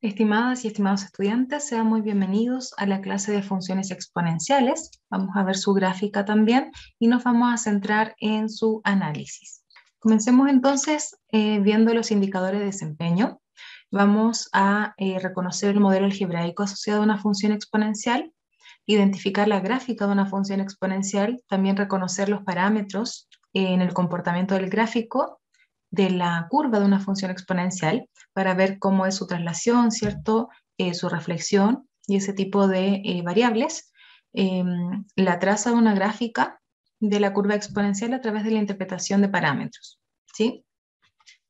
Estimadas y estimados estudiantes, sean muy bienvenidos a la clase de funciones exponenciales. Vamos a ver su gráfica también y nos vamos a centrar en su análisis. Comencemos entonces viendo los indicadores de desempeño. Vamos a reconocer el modelo algebraico asociado a una función exponencial, identificar la gráfica de una función exponencial, también reconocer los parámetros en el comportamiento del gráfico de la curva de una función exponencial para ver cómo es su traslación, ¿cierto? Su reflexión y ese tipo de variables. La traza de una gráfica de la curva exponencial a través de la interpretación de parámetros, ¿sí?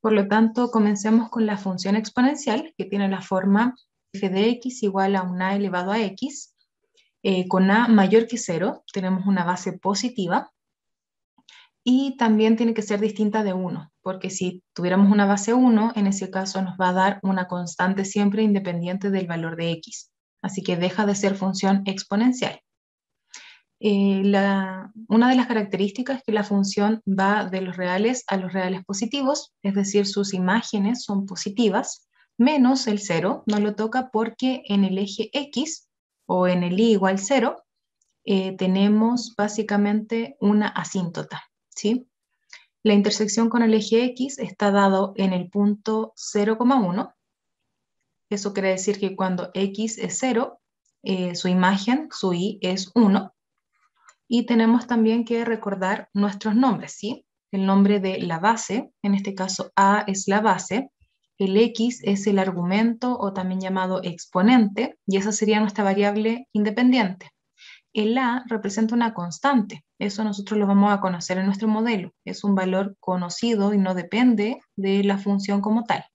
Por lo tanto, comencemos con la función exponencial, que tiene la forma f de x igual a un a elevado a x. Con a mayor que 0, tenemos una base positiva, y también tiene que ser distinta de 1, porque si tuviéramos una base 1, en ese caso nos va a dar una constante siempre independiente del valor de x. Así que deja de ser función exponencial. Una de las características es que la función va de los reales a los reales positivos, es decir, sus imágenes son positivas, menos el 0, no lo toca porque en el eje x o en el y igual 0 tenemos básicamente una asíntota, ¿sí? La intersección con el eje X está dado en el punto 0,1. Eso quiere decir que cuando X es 0, su imagen, su Y, es 1. Y tenemos también que recordar nuestros nombres, ¿sí? El nombre de la base, en este caso A es la base, el X es el argumento o también llamado exponente, y esa sería nuestra variable independiente. El A representa una constante, eso nosotros lo vamos a conocer en nuestro modelo, es un valor conocido y no depende de la función como tal.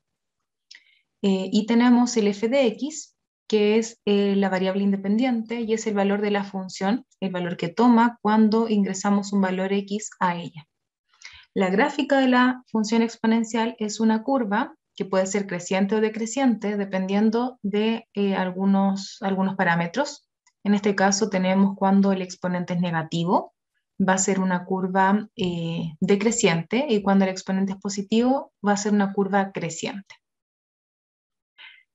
Y tenemos el f de x, que es la variable independiente y es el valor de la función, el valor que toma cuando ingresamos un valor x a ella. La gráfica de la función exponencial es una curva que puede ser creciente o decreciente dependiendo de algunos parámetros. En este caso tenemos cuando el exponente es negativo, va a ser una curva decreciente, y cuando el exponente es positivo va a ser una curva creciente.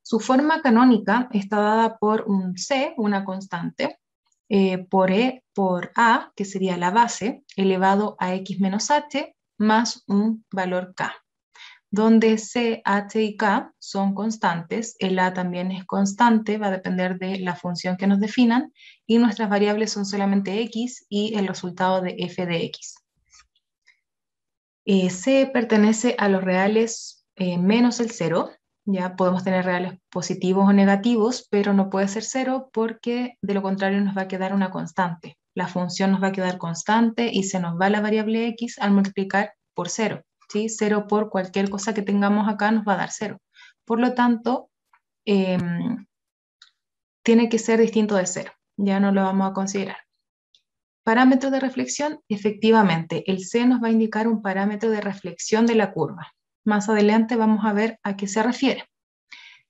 Su forma canónica está dada por un c, una constante, por a, que sería la base, elevado a x menos h, más un valor k, donde c, h y k son constantes. El a también es constante, va a depender de la función que nos definan, y nuestras variables son solamente x y el resultado de f de x. C pertenece a los reales menos el 0, ya podemos tener reales positivos o negativos, pero no puede ser 0 porque de lo contrario nos va a quedar una constante. La función nos va a quedar constante y se nos va la variable x al multiplicar por 0, ¿sí? 0 por cualquier cosa que tengamos acá nos va a dar 0. Por lo tanto, tiene que ser distinto de 0, ya no lo vamos a considerar. Parámetro de reflexión, efectivamente, el C nos va a indicar un parámetro de reflexión de la curva. Más adelante vamos a ver a qué se refiere.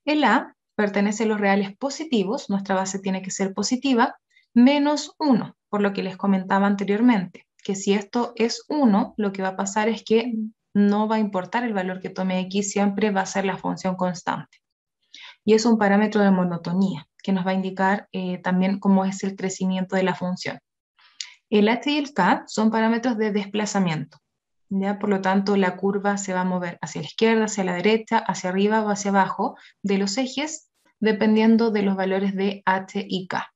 El A pertenece a los reales positivos, nuestra base tiene que ser positiva, menos 1, por lo que les comentaba anteriormente, que si esto es 1, lo que va a pasar es que no va a importar el valor que tome X, siempre va a ser la función constante. Y es un parámetro de monotonía, que nos va a indicar también cómo es el crecimiento de la función. El h y el k son parámetros de desplazamiento, ¿ya? Por lo tanto, la curva se va a mover hacia la izquierda, hacia la derecha, hacia arriba o hacia abajo de los ejes, dependiendo de los valores de h y k.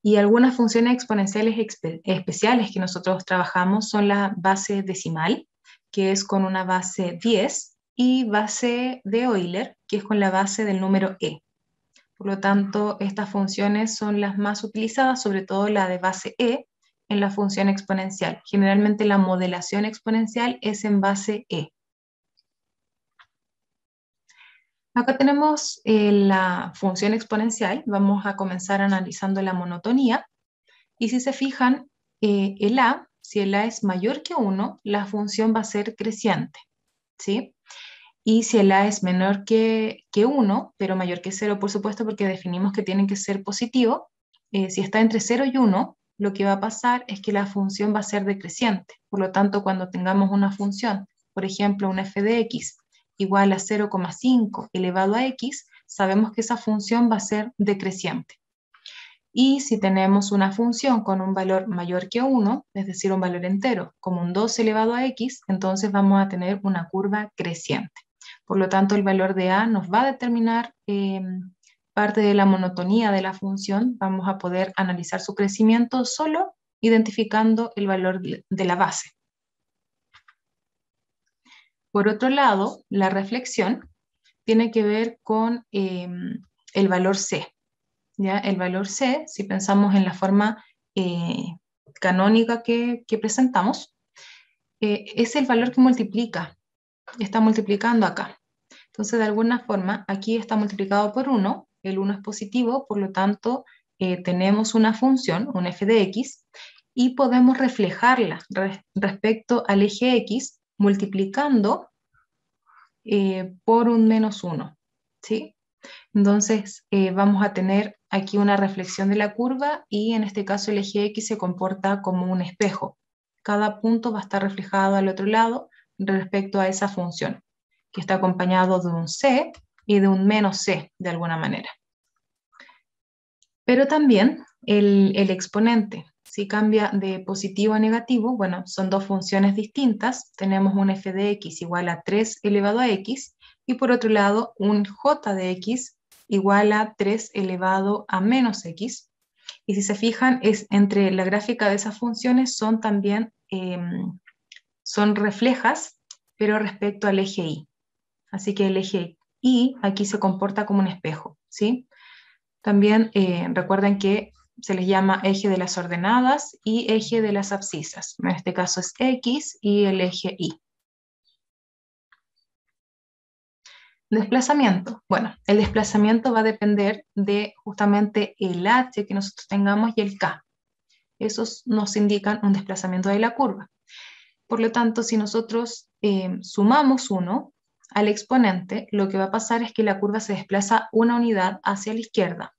Y algunas funciones exponenciales especiales que nosotros trabajamos son la base decimal, que es con una base 10, y base de Euler, que es con la base del número e. Por lo tanto, estas funciones son las más utilizadas, sobre todo la de base e, en la función exponencial. Generalmente la modelación exponencial es en base e. Acá tenemos la función exponencial. Vamos a comenzar analizando la monotonía. Y si se fijan, si el a es mayor que 1, la función va a ser creciente, ¿sí? Y si el a es menor que 1, pero mayor que 0, por supuesto, porque definimos que tienen que ser positivo, si está entre 0 y 1, lo que va a pasar es que la función va a ser decreciente. Por lo tanto, cuando tengamos una función, por ejemplo, una f de x, igual a 0,5 elevado a x, sabemos que esa función va a ser decreciente. Y si tenemos una función con un valor mayor que 1, es decir, un valor entero, como un 2 elevado a x, entonces vamos a tener una curva creciente. Por lo tanto, el valor de a nos va a determinar parte de la monotonía de la función. Vamos a poder analizar su crecimiento solo identificando el valor de la base. Por otro lado, la reflexión tiene que ver con el valor c. ¿Ya? El valor c, si pensamos en la forma canónica que presentamos, es el valor que multiplica, está multiplicando acá. Entonces, de alguna forma, aquí está multiplicado por 1, el 1 es positivo, por lo tanto, tenemos una función, un f de x, y podemos reflejarla respecto al eje x multiplicando por un menos 1, ¿sí? Entonces, vamos a tener aquí una reflexión de la curva y en este caso el eje X se comporta como un espejo. Cada punto va a estar reflejado al otro lado respecto a esa función, que está acompañado de un C y de un menos C, de alguna manera. Pero también el exponente, si cambia de positivo a negativo, bueno, son dos funciones distintas. Tenemos un f de x igual a 3 elevado a x, y por otro lado un j de x igual a 3 elevado a menos x. Y si se fijan, es entre la gráfica de esas funciones son también son reflejas, pero respecto al eje y. Así que el eje y aquí se comporta como un espejo, ¿sí? También recuerden que se les llama eje de las ordenadas y eje de las abscisas. En este caso es X y el eje Y. Desplazamiento. Bueno, el desplazamiento va a depender de justamente el h que nosotros tengamos y el k. Esos nos indican un desplazamiento de la curva. Por lo tanto, si nosotros sumamos 1 al exponente, lo que va a pasar es que la curva se desplaza una unidad hacia la izquierda.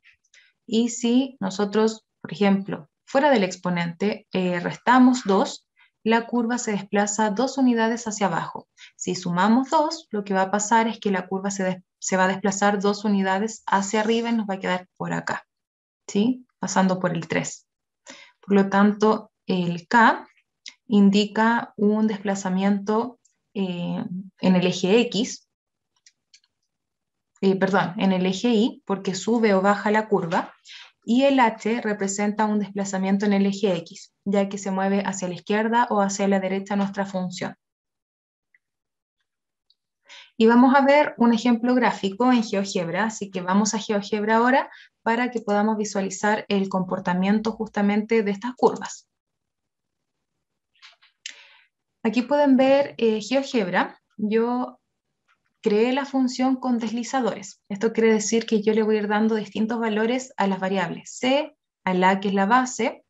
Y si nosotros, por ejemplo, fuera del exponente, restamos 2, la curva se desplaza 2 unidades hacia abajo. Si sumamos 2, lo que va a pasar es que la curva se va a desplazar 2 unidades hacia arriba y nos va a quedar por acá, ¿sí? Pasando por el 3. Por lo tanto, el K indica un desplazamiento en el eje X, en el eje Y, porque sube o baja la curva, y el h representa un desplazamiento en el eje X, ya que se mueve hacia la izquierda o hacia la derecha nuestra función. Y vamos a ver un ejemplo gráfico en GeoGebra, así que vamos a GeoGebra ahora para que podamos visualizar el comportamiento justamente de estas curvas. Aquí pueden ver GeoGebra. Yo creé la función con deslizadores. Esto quiere decir que yo le voy a ir dando distintos valores a las variables c, a la que es la base,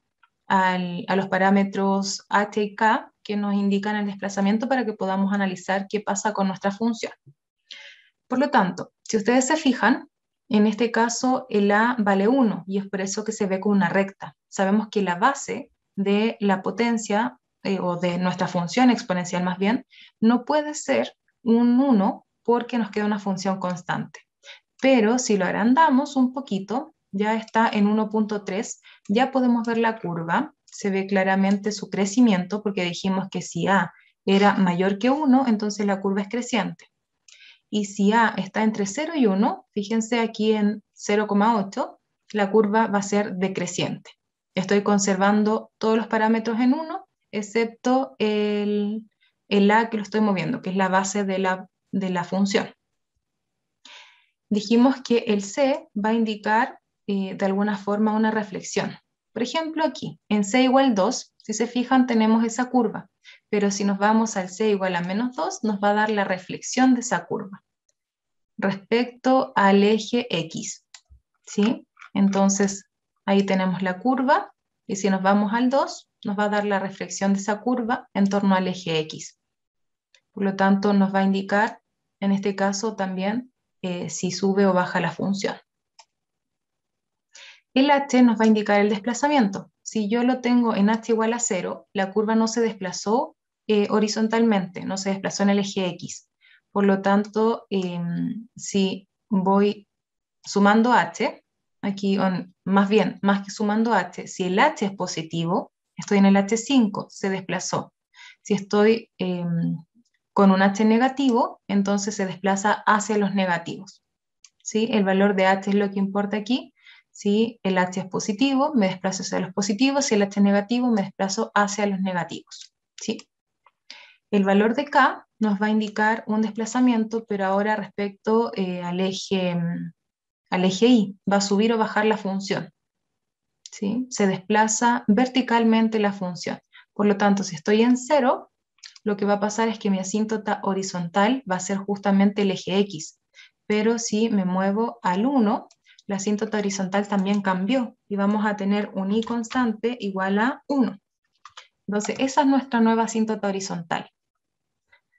a los parámetros h y k que nos indican el desplazamiento para que podamos analizar qué pasa con nuestra función. Por lo tanto, si ustedes se fijan, en este caso el a vale 1 y es por eso que se ve como una recta. Sabemos que la base de la potencia o de nuestra función exponencial más bien no puede ser un 1 porque nos queda una función constante. Pero si lo agrandamos un poquito, ya está en 1.3, ya podemos ver la curva, se ve claramente su crecimiento porque dijimos que si a era mayor que 1, entonces la curva es creciente. Y si a está entre 0 y 1, fíjense aquí en 0,8, la curva va a ser decreciente. Estoy conservando todos los parámetros en 1, excepto el a que lo estoy moviendo, que es la base de la función. Dijimos que el c va a indicar de alguna forma una reflexión. Por ejemplo, aquí, en c igual 2, si se fijan tenemos esa curva, pero si nos vamos al c igual a menos 2, nos va a dar la reflexión de esa curva respecto al eje X, ¿sí? Entonces, ahí tenemos la curva, y si nos vamos al 2, nos va a dar la reflexión de esa curva en torno al eje X. Por lo tanto, nos va a indicar, en este caso también, si sube o baja la función. El h nos va a indicar el desplazamiento. Si yo lo tengo en h igual a 0, la curva no se desplazó horizontalmente, no se desplazó en el eje X. Por lo tanto, si voy sumando h, aquí, más bien, más que sumando h, si el h es positivo, estoy en el H5, se desplazó. Si estoy con un h negativo, entonces se desplaza hacia los negativos. ¿Sí? El valor de h es lo que importa aquí. Si el h es positivo, me desplazo hacia los positivos. Si el h es negativo, me desplazo hacia los negativos. ¿Sí? El valor de k nos va a indicar un desplazamiento, pero ahora respecto al eje Y. Va a subir o bajar la función. ¿Sí? Se desplaza verticalmente la función. Por lo tanto, si estoy en 0, lo que va a pasar es que mi asíntota horizontal va a ser justamente el eje X. Pero si me muevo al 1, la asíntota horizontal también cambió y vamos a tener un y constante igual a 1. Entonces, esa es nuestra nueva asíntota horizontal.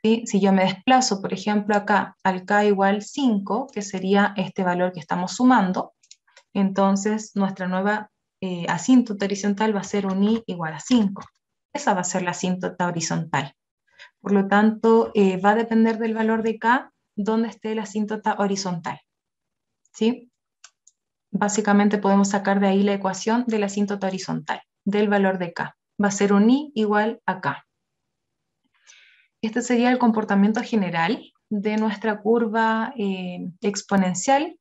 ¿Sí? Si yo me desplazo, por ejemplo, acá al k igual 5, que sería este valor que estamos sumando, entonces nuestra nueva asíntota horizontal va a ser un y igual a 5. Esa va a ser la asíntota horizontal. Por lo tanto, va a depender del valor de k donde esté la asíntota horizontal. ¿Sí? Básicamente podemos sacar de ahí la ecuación de la asíntota horizontal, del valor de k. Va a ser un y igual a k. Este sería el comportamiento general de nuestra curva exponencial.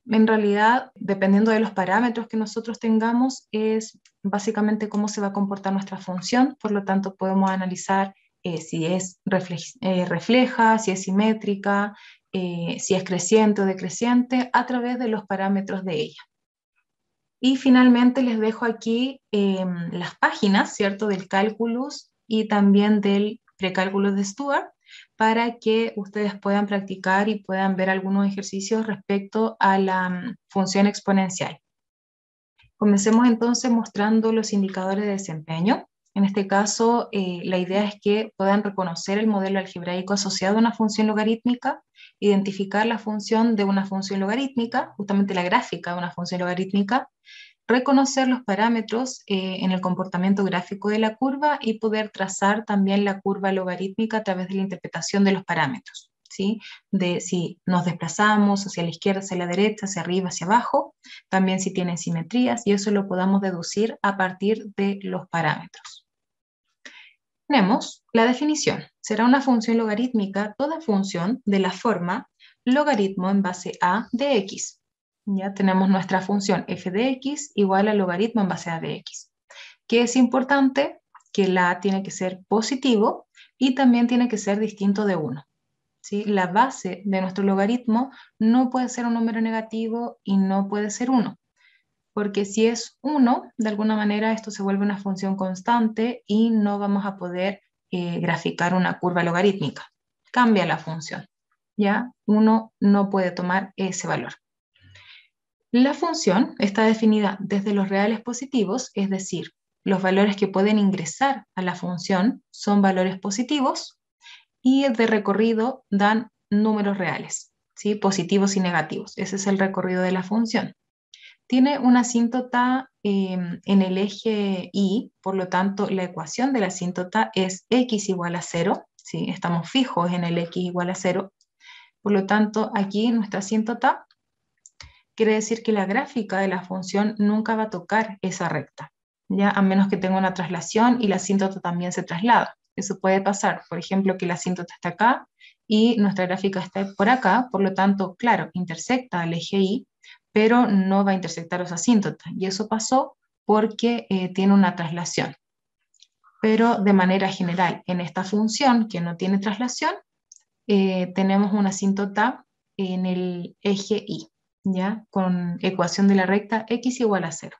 En realidad, dependiendo de los parámetros que nosotros tengamos, es básicamente cómo se va a comportar nuestra función. Por lo tanto, podemos analizar si es refleja, si es simétrica, si es creciente o decreciente, a través de los parámetros de ella. Y finalmente les dejo aquí las páginas, ¿cierto?, del Calculus y también del precálculo de Stuart, para que ustedes puedan practicar y puedan ver algunos ejercicios respecto a la función exponencial. Comencemos entonces mostrando los indicadores de desempeño. En este caso, la idea es que puedan reconocer el modelo algebraico asociado a una función logarítmica, identificar la función de una función logarítmica, justamente la gráfica de una función logarítmica, reconocer los parámetros en el comportamiento gráfico de la curva y poder trazar también la curva logarítmica a través de la interpretación de los parámetros, ¿sí? De si nos desplazamos hacia la izquierda, hacia la derecha, hacia arriba, hacia abajo, también si tienen simetrías, y eso lo podamos deducir a partir de los parámetros. Tenemos la definición. Será una función logarítmica toda función de la forma logaritmo en base a de x. Ya tenemos nuestra función f de x igual al logaritmo en base a de x. ¿Qué es importante? Que la a tiene que ser positivo y también tiene que ser distinto de 1. ¿Sí? La base de nuestro logaritmo no puede ser un número negativo y no puede ser 1. Porque si es 1, de alguna manera esto se vuelve una función constante y no vamos a poder graficar una curva logarítmica. Cambia la función. ¿Ya? 1 no puede tomar ese valor. La función está definida desde los reales positivos, es decir, los valores que pueden ingresar a la función son valores positivos y de recorrido dan números reales, ¿sí? Positivos y negativos. Ese es el recorrido de la función. Tiene una asíntota en el eje Y, por lo tanto la ecuación de la asíntota es x igual a 0, ¿sí? Estamos fijos en el x igual a 0, por lo tanto aquí nuestra asíntota quiere decir que la gráfica de la función nunca va a tocar esa recta, ¿ya? A menos que tenga una traslación y la asíntota también se traslada. Eso puede pasar, por ejemplo, que la asíntota está acá y nuestra gráfica está por acá, por lo tanto, claro, intersecta el eje Y, pero no va a intersectar los asíntotas. Y eso pasó porque tiene una traslación. Pero de manera general, en esta función que no tiene traslación, tenemos una asíntota en el eje Y, ¿ya? Con ecuación de la recta x igual a 0.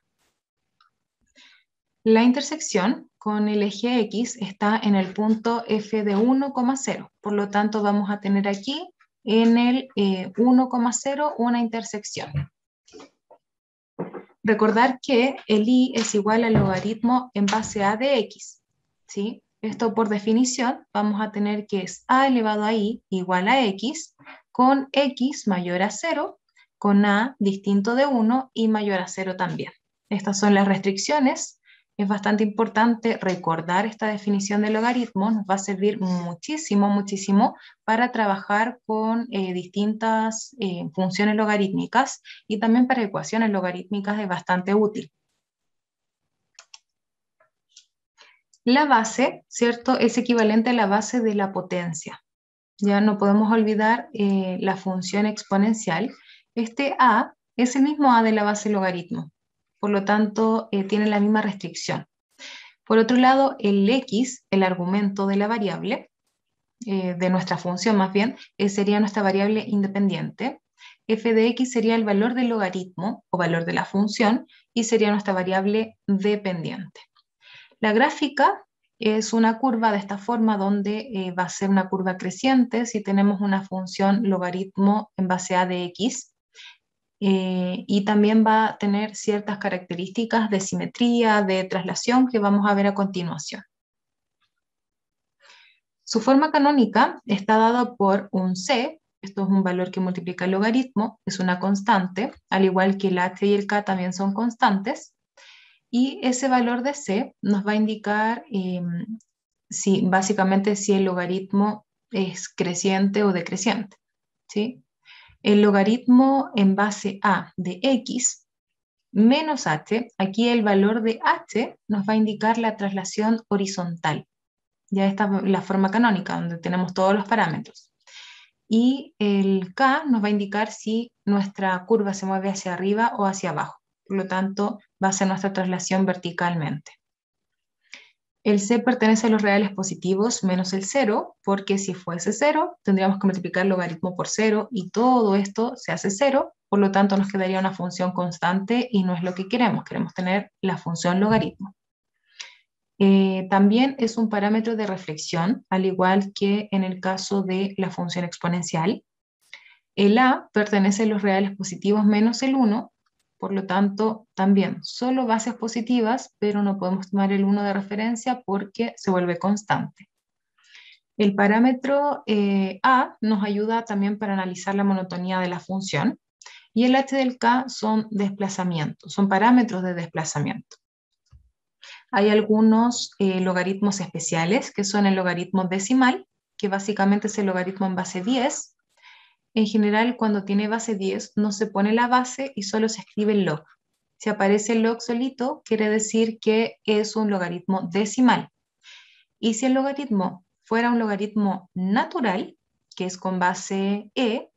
La intersección con el eje x está en el punto f de 1,0. Por lo tanto, vamos a tener aquí en el 1,0 una intersección. Recordar que el y es igual al logaritmo en base a de x, ¿sí? Esto por definición vamos a tener que es a elevado a y igual a x con x mayor a 0, con a distinto de 1 y mayor a 0 también. Estas son las restricciones Es bastante importante recordar esta definición de logaritmo, nos va a servir muchísimo, muchísimo para trabajar con distintas funciones logarítmicas y también para ecuaciones logarítmicas es bastante útil. La base, ¿cierto?, es equivalente a la base de la potencia. Ya no podemos olvidar la función exponencial. Este a es el mismo a de la base logaritmo, por lo tanto tiene la misma restricción. Por otro lado, el x, el argumento de la variable, de nuestra función más bien, sería nuestra variable independiente. F de x sería el valor del logaritmo o valor de la función y sería nuestra variable dependiente. La gráfica es una curva de esta forma donde va a ser una curva creciente si tenemos una función logaritmo en base a de x. Y también va a tener ciertas características de simetría, de traslación que vamos a ver a continuación. Su forma canónica está dada por un c, esto es un valor que multiplica el logaritmo, es una constante, al igual que el h y el k también son constantes, y ese valor de c nos va a indicar básicamente si el logaritmo es creciente o decreciente, ¿sí? El logaritmo en base a de x menos h, aquí el valor de h nos va a indicar la traslación horizontal. Ya está la forma canónica, donde tenemos todos los parámetros. Y el k nos va a indicar si nuestra curva se mueve hacia arriba o hacia abajo. Por lo tanto, va a ser nuestra traslación verticalmente. El c pertenece a los reales positivos menos el 0, porque si fuese 0, tendríamos que multiplicar el logaritmo por 0 y todo esto se hace 0, por lo tanto nos quedaría una función constante y no es lo que queremos tener la función logaritmo. También es un parámetro de reflexión, al igual que en el caso de la función exponencial. El a pertenece a los reales positivos menos el 1, por lo tanto, también solo bases positivas, pero no podemos tomar el 1 de referencia porque se vuelve constante. El parámetro a nos ayuda también para analizar la monotonía de la función, y el h del k son desplazamientos, son parámetros de desplazamiento. Hay algunos logaritmos especiales, que son el logaritmo decimal, que básicamente es el logaritmo en base 10. En general, cuando tiene base 10, no se pone la base y solo se escribe el log. Si aparece el log solito, quiere decir que es un logaritmo decimal. Y si el logaritmo fuera un logaritmo natural, que es con base e,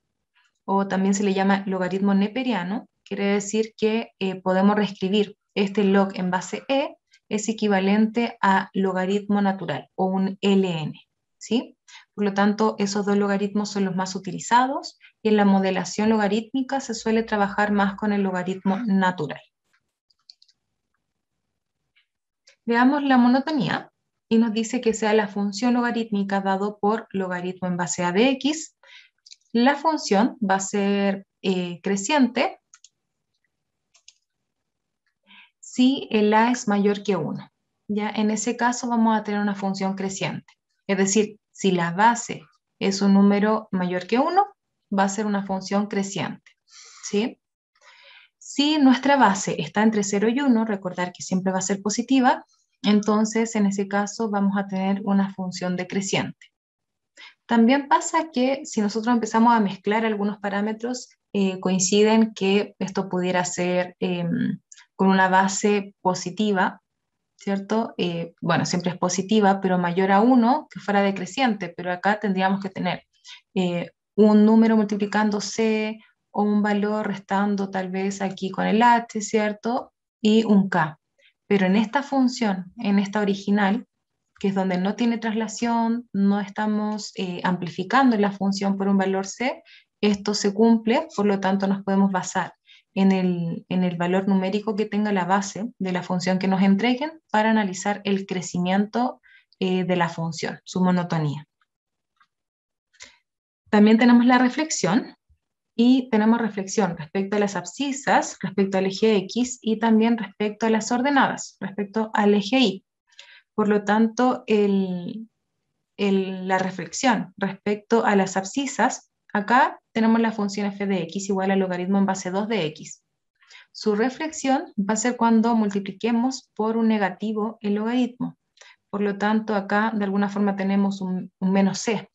o también se le llama logaritmo neperiano, quiere decir que podemos reescribir este log en base e, es equivalente a logaritmo natural o un ln, ¿sí? Por lo tanto, esos dos logaritmos son los más utilizados y en la modelación logarítmica se suele trabajar más con el logaritmo natural. Veamos la monotonía y nos dice que sea la función logarítmica dado por logaritmo en base a de x. La función va a ser creciente si el a es mayor que 1. Ya en ese caso vamos a tener una función creciente. Es decir, si la base es un número mayor que 1, va a ser una función creciente, ¿sí? Si nuestra base está entre 0 y 1, recordar que siempre va a ser positiva, entonces en ese caso vamos a tener una función decreciente. También pasa que si nosotros empezamos a mezclar algunos parámetros, coinciden que esto pudiera ser con una base positiva, ¿cierto? Bueno, siempre es positiva, pero mayor a 1, que fuera decreciente, pero acá tendríamos que tener un número multiplicándose o un valor restando tal vez aquí con el h, ¿cierto? Y un k. Pero en esta función, en esta original, que es donde no tiene traslación, no estamos amplificando la función por un valor c, esto se cumple, por lo tanto nos podemos basar en el valor numérico que tenga la base de la función que nos entreguen para analizar el crecimiento de la función, su monotonía. También tenemos la reflexión, y tenemos reflexión respecto a las abscisas, respecto al eje X, y también respecto a las ordenadas, respecto al eje Y. Por lo tanto, la reflexión respecto a las abscisas, acá tenemos la función f de x igual al logaritmo en base 2 de x. Su reflexión va a ser cuando multipliquemos por un negativo el logaritmo. Por lo tanto, acá de alguna forma tenemos un menos c.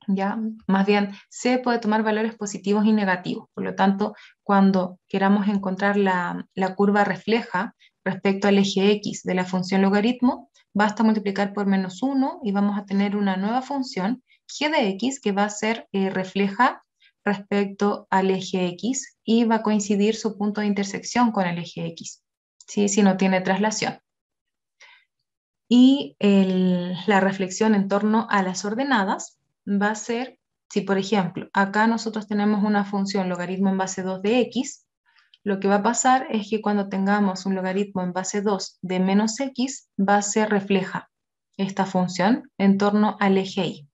¿Ya? Más bien, c puede tomar valores positivos y negativos. Por lo tanto, cuando queramos encontrar la curva refleja respecto al eje x de la función logaritmo, basta multiplicar por menos 1 y vamos a tener una nueva función, g de x, que va a ser refleja respecto al eje x y va a coincidir su punto de intersección con el eje x, ¿sí? Si no tiene traslación. Y la reflexión en torno a las ordenadas va a ser, si por ejemplo, acá nosotros tenemos una función logaritmo en base 2 de x, lo que va a pasar es que cuando tengamos un logaritmo en base 2 de menos x, va a ser refleja esta función en torno al eje y.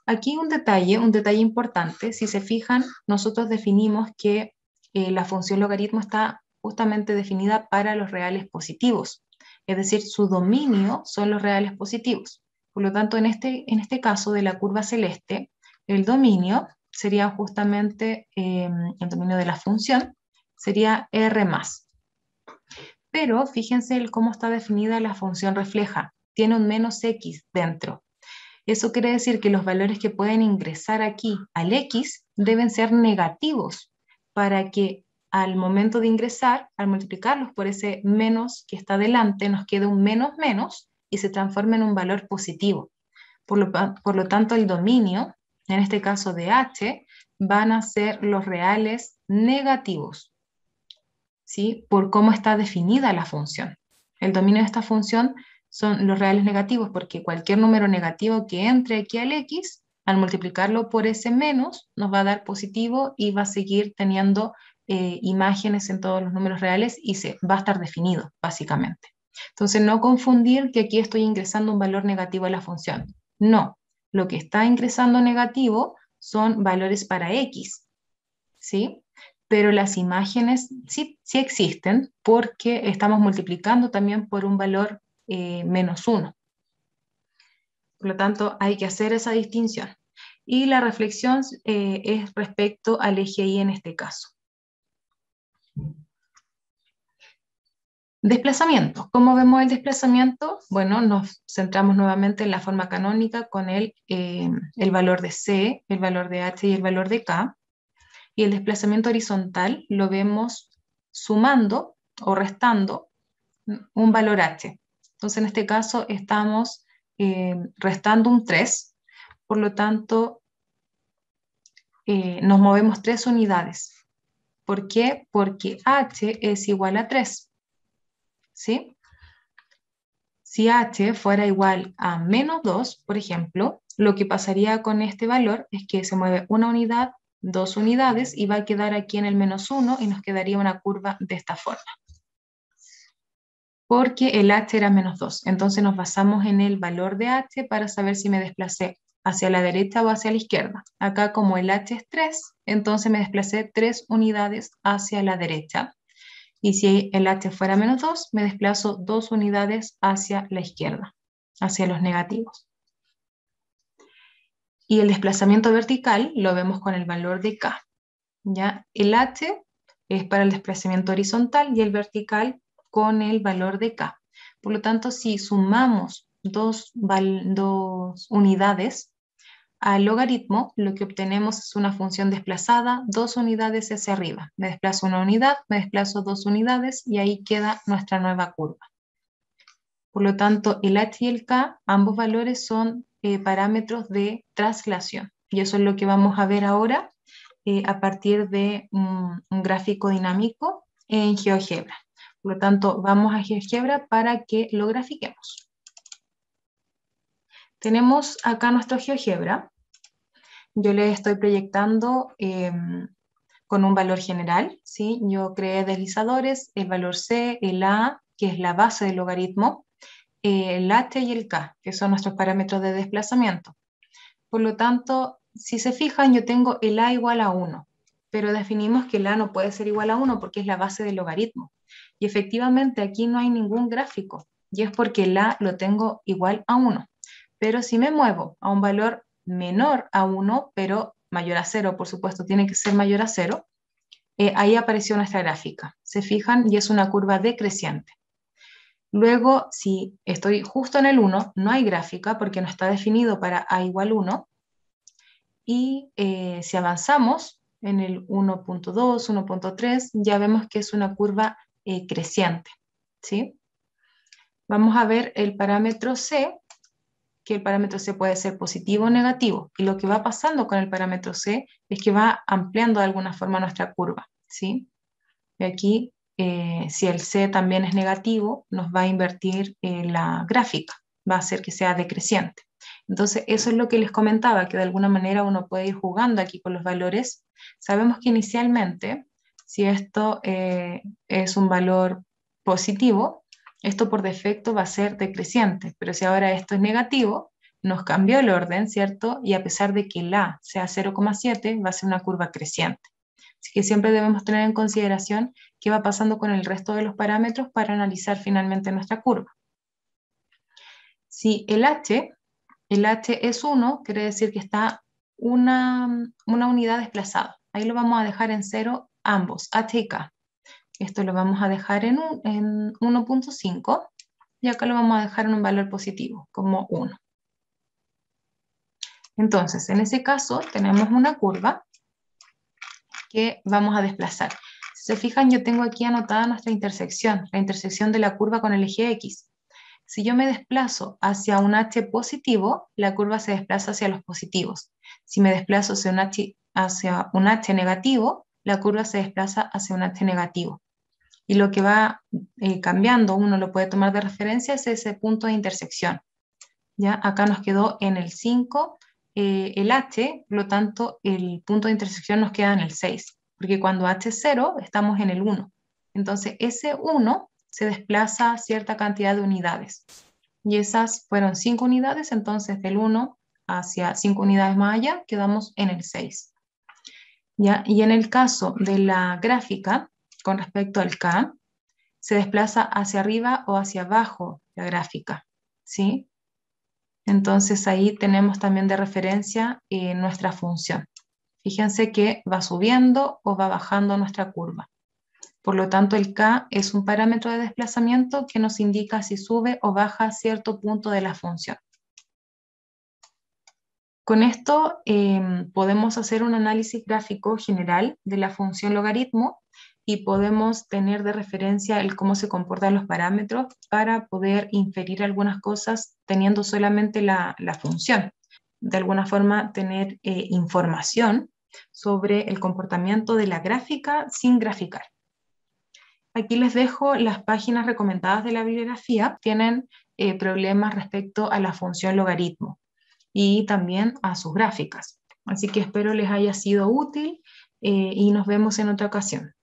Aquí un detalle importante, si se fijan, nosotros definimos que la función logaritmo está justamente definida para los reales positivos, es decir, su dominio son los reales positivos. Por lo tanto, en este caso de la curva celeste, el dominio sería justamente, el dominio de la función, sería R más. Pero fíjense cómo está definida la función refleja, tiene un menos x dentro. Eso quiere decir que los valores que pueden ingresar aquí al x deben ser negativos para que al momento de ingresar, al multiplicarlos por ese menos que está delante, nos quede un menos menos y se transforme en un valor positivo. Por lo tanto, el dominio, en este caso de h, van a ser los reales negativos, ¿sí? Por cómo está definida la función. El dominio de esta función son los reales negativos, porque cualquier número negativo que entre aquí al x, al multiplicarlo por ese menos, nos va a dar positivo y va a seguir teniendo imágenes en todos los números reales y va a estar definido, básicamente. Entonces, no confundir que aquí estoy ingresando un valor negativo a la función. No, lo que está ingresando negativo son valores para x, ¿sí? Pero las imágenes sí existen porque estamos multiplicando también por un valor menos 1. Por lo tanto, hay que hacer esa distinción. Y la reflexión es respecto al eje y en este caso. Desplazamiento. ¿Cómo vemos el desplazamiento? Bueno, nos centramos nuevamente en la forma canónica con el valor de c, el valor de h y el valor de k. Y el desplazamiento horizontal lo vemos sumando o restando un valor h. Entonces, en este caso estamos restando un 3, por lo tanto, nos movemos 3 unidades. ¿Por qué? Porque h es igual a 3, ¿sí? Si h fuera igual a menos 2, por ejemplo, lo que pasaría con este valor es que se mueve una unidad, 2 unidades, y va a quedar aquí en el menos 1 y nos quedaría una curva de esta forma. Porque el h era menos 2. Entonces nos basamos en el valor de h para saber si me desplacé hacia la derecha o hacia la izquierda. Acá como el h es 3, entonces me desplacé 3 unidades hacia la derecha. Y si el h fuera menos 2, me desplazo 2 unidades hacia la izquierda, hacia los negativos. Y el desplazamiento vertical lo vemos con el valor de k. ¿Ya? El h es para el desplazamiento horizontal y el vertical con el valor de k. Por lo tanto, si sumamos dos unidades al logaritmo, lo que obtenemos es una función desplazada 2 unidades hacia arriba. Me desplazo una unidad, me desplazo 2 unidades y ahí queda nuestra nueva curva. Por lo tanto, el h y el k, ambos valores son parámetros de traslación. Y eso es lo que vamos a ver ahora a partir de un gráfico dinámico en GeoGebra. Por lo tanto, vamos a GeoGebra para que lo grafiquemos. Tenemos acá nuestro GeoGebra. Yo le estoy proyectando con un valor general, ¿sí? Yo creé deslizadores, el valor C, el A, que es la base del logaritmo, el h y el k, que son nuestros parámetros de desplazamiento. Por lo tanto, si se fijan, yo tengo el a igual a 1, pero definimos que el a no puede ser igual a 1 porque es la base del logaritmo. Y efectivamente aquí no hay ningún gráfico, y es porque el a lo tengo igual a 1. Pero si me muevo a un valor menor a 1, pero mayor a 0, por supuesto, tiene que ser mayor a 0, ahí apareció nuestra gráfica. Se fijan, y es una curva decreciente. Luego, si estoy justo en el 1, no hay gráfica porque no está definido para a igual 1. Y si avanzamos en el 1.2, 1.3, ya vemos que es una curva creciente, ¿sí? Vamos a ver el parámetro C, que el parámetro C puede ser positivo o negativo. Y lo que va pasando con el parámetro C es que va ampliando de alguna forma nuestra curva, ¿sí? Y aquí, si el C también es negativo, nos va a invertir la gráfica, va a hacer que sea decreciente. Entonces, eso es lo que les comentaba, que de alguna manera uno puede ir jugando aquí con los valores. Sabemos que inicialmente, si esto es un valor positivo, esto por defecto va a ser decreciente, pero si ahora esto es negativo, nos cambió el orden, ¿cierto? Y a pesar de que la sea 0,7, va a ser una curva creciente. Así que siempre debemos tener en consideración qué va pasando con el resto de los parámetros para analizar finalmente nuestra curva. Si el H es 1, quiere decir que está una unidad desplazada. Ahí lo vamos a dejar en 0 ambos, H y K. Esto lo vamos a dejar en 1.5 y acá lo vamos a dejar en un valor positivo, como 1. Entonces, en ese caso tenemos una curva que vamos a desplazar. Si se fijan, yo tengo aquí anotada nuestra intersección, la intersección de la curva con el eje X. Si yo me desplazo hacia un H positivo, la curva se desplaza hacia los positivos. Si me desplazo hacia un H negativo, la curva se desplaza hacia un H negativo. Y lo que va cambiando, uno lo puede tomar de referencia, es ese punto de intersección. ¿Ya? Acá nos quedó en el 5 el H, por lo tanto el punto de intersección nos queda en el 6, porque cuando H es 0 estamos en el 1. Entonces ese 1 se desplaza cierta cantidad de unidades. Y esas fueron 5 unidades, entonces del 1 hacia 5 unidades más allá quedamos en el 6. ¿Ya? Y en el caso de la gráfica, con respecto al K, se desplaza hacia arriba o hacia abajo la gráfica, ¿sí? Entonces ahí tenemos también de referencia nuestra función. Fíjense que va subiendo o va bajando nuestra curva. Por lo tanto, el K es un parámetro de desplazamiento que nos indica si sube o baja cierto punto de la función. Con esto podemos hacer un análisis gráfico general de la función logaritmo y podemos tener de referencia el cómo se comportan los parámetros para poder inferir algunas cosas teniendo solamente la función. De alguna forma tener información sobre el comportamiento de la gráfica sin graficar. Aquí les dejo las páginas recomendadas de la bibliografía. Tienen problemas respecto a la función logaritmo y también a sus gráficas. Así que espero les haya sido útil y nos vemos en otra ocasión.